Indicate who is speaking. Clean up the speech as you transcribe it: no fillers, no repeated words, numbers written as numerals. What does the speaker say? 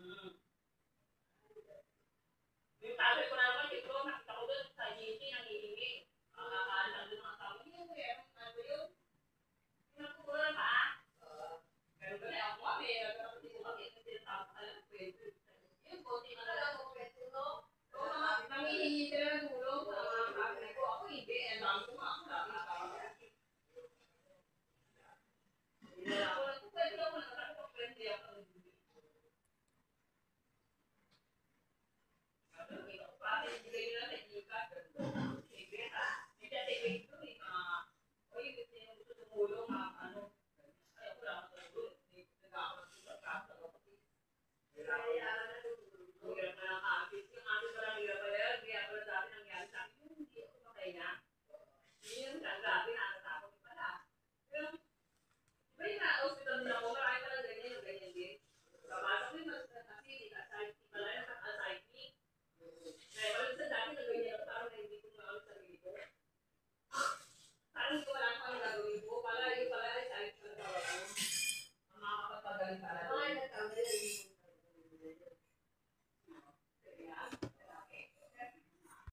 Speaker 1: Yung sabi ko na naman, siguro nakita ko doon sa GC nangihingi. Kakakaan lang doon mga tao. Yung ano yun? Pinagkukulan pa. Pero gano'n ako kami. Nagkakapit ko kami. Kasi tao alam ko yun. Yung konti na lang ako pwede, no? So, nangihingi sila ng tulong sa mga kapatid ko. Ako hindi. Ang dami ko nga. Ako lagi sa kapatid. Hindi na ako. Pwede ako nakakapit. Pwede ako. Parang hindi ko lang pang gagawin ko. Pala yung pala ay sa mga kapagpagaling pala.